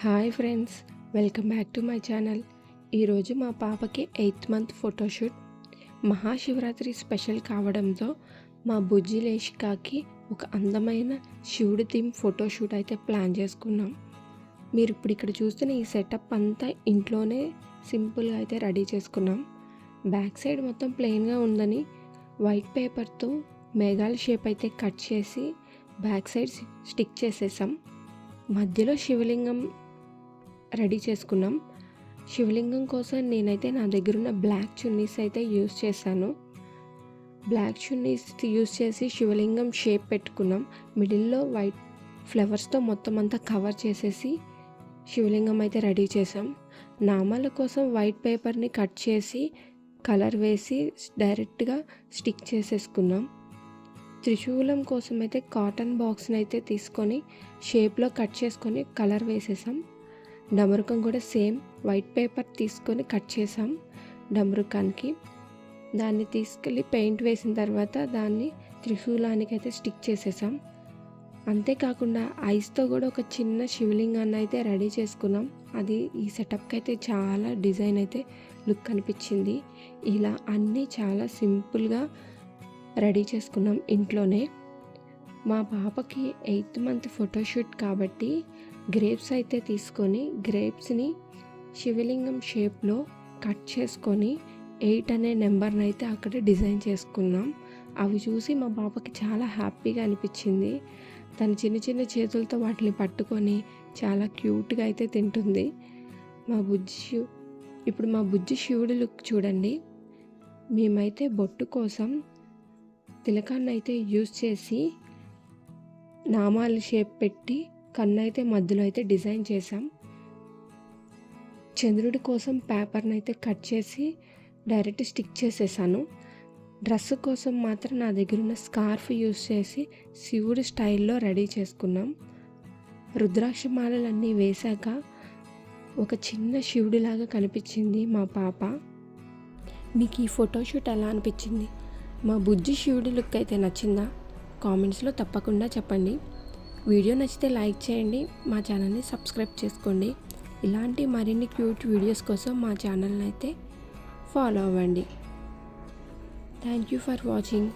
Hi friends, welcome back to my channel. ఈరోజు మా పాపకి 8th month photoshoot. Mahashivratri special కావడంతో మా బుజ్జి లేషికాకి ఒక అందమైన శివుడి థీమ్ ఫోటోషూట్ అయితే ప్లాన్ చేసుకున్నాం. మీరు ఇప్పుడు ఇక్కడ చూస్తున్న ఈ సెటప్ అంతా ఇంట్లోనే సింపుల్గా అయితే రెడీ చేసుకున్నాం. బ్యాక్ సైడ్ మొత్తం ప్లెయిన్గా ఉందని వైట్ పేపర్తో మేఘాల షేప్ అయితే కట్ చేసి బ్యాక్ సైడ్ స్టిక్ చేసేసాం. మధ్యలో శివలింగం రెడీ చేసుకున్నాం. శివలింగం కోసం నేనైతే నా దగ్గర ఉన్న బ్లాక్ చున్నీస్ అయితే యూస్ చేశాను. బ్లాక్ చున్నీస్ యూస్ చేసి శివలింగం షేప్ పెట్టుకున్నాం. మిడిల్లో వైట్ ఫ్లవర్స్తో మొత్తం అంతా కవర్ చేసేసి శివలింగం అయితే రెడీ చేసాం. నామాల కోసం వైట్ పేపర్ని కట్ చేసి కలర్ వేసి డైరెక్ట్గా స్టిక్ చేసేసుకున్నాం. త్రిశూలం కోసం అయితే కాటన్ బాక్స్ని అయితే తీసుకొని షేప్లో కట్ చేసుకొని కలర్ వేసేసాం. డమరుకం కూడా సేమ్ వైట్ పేపర్ తీసుకొని కట్ చేసాం. డమరుకానికి దాన్ని తీసుకెళ్ళి పెయింట్ వేసిన తర్వాత దాన్ని త్రిశూలానికి అయితే స్టిక్ చేసేసాం. అంతేకాకుండా ఐస్తో కూడా ఒక చిన్న శివలింగాన్ని అయితే రెడీ చేసుకున్నాం. అది ఈ సెటప్కి అయితే చాలా డిజైన్ అయితే లుక్ అనిపించింది. ఇలా అన్నీ చాలా సింపుల్గా రెడీ చేసుకున్నాం ఇంట్లోనే. మా పాపకి 8th మంత్ ఫోటోషూట్ కాబట్టి గ్రేప్స్ అయితే తీసుకొని గ్రేప్స్ని శివలింగం షేప్లో కట్ చేసుకొని 8 అనే నెంబర్ని అయితే అక్కడ డిజైన్ చేసుకున్నాం. అవి చూసి మా పాపకి చాలా హ్యాపీగా అనిపించింది. తను చిన్న చిన్న చేతులతో వాటిని పట్టుకొని చాలా క్యూట్గా అయితే తింటుంది. ఇప్పుడు మా బుజ్జి శివుడి లుక్ చూడండి. మేమైతే బొట్టు కోసం తిలకాన్ని అయితే యూజ్ చేసి నామాల షేప్ పెట్టి కన్ను అయితే మధ్యలో అయితే డిజైన్ చేసాం. చంద్రుడి కోసం పేపర్ని అయితే కట్ చేసి డైరెక్ట్ స్టిక్ చేసేసాను. డ్రెస్ కోసం మాత్రం నా దగ్గర ఉన్న స్కార్ఫ్ యూజ్ చేసి శివుడి స్టైల్లో రెడీ చేసుకున్నాం. రుద్రాక్ష మాలలన్నీ వేశాక ఒక చిన్న శివుడిలాగా కనిపించింది మా పాప. మీకు ఈ ఫోటోషూట్ ఎలా అనిపించింది? మా బుజ్జి శివుడి లుక్ అయితే నచ్చిందా? కామెంట్స్లో తప్పకుండా చెప్పండి. వీడియో నచ్చితే లైక్ చేయండి, మా ఛానల్ని సబ్స్క్రైబ్ చేసుకోండి. ఇలాంటి మరిన్ని క్యూట్ వీడియోస్ కోసం మా ఛానల్ని అయితే ఫాలో అవ్వండి. Thank you for watching.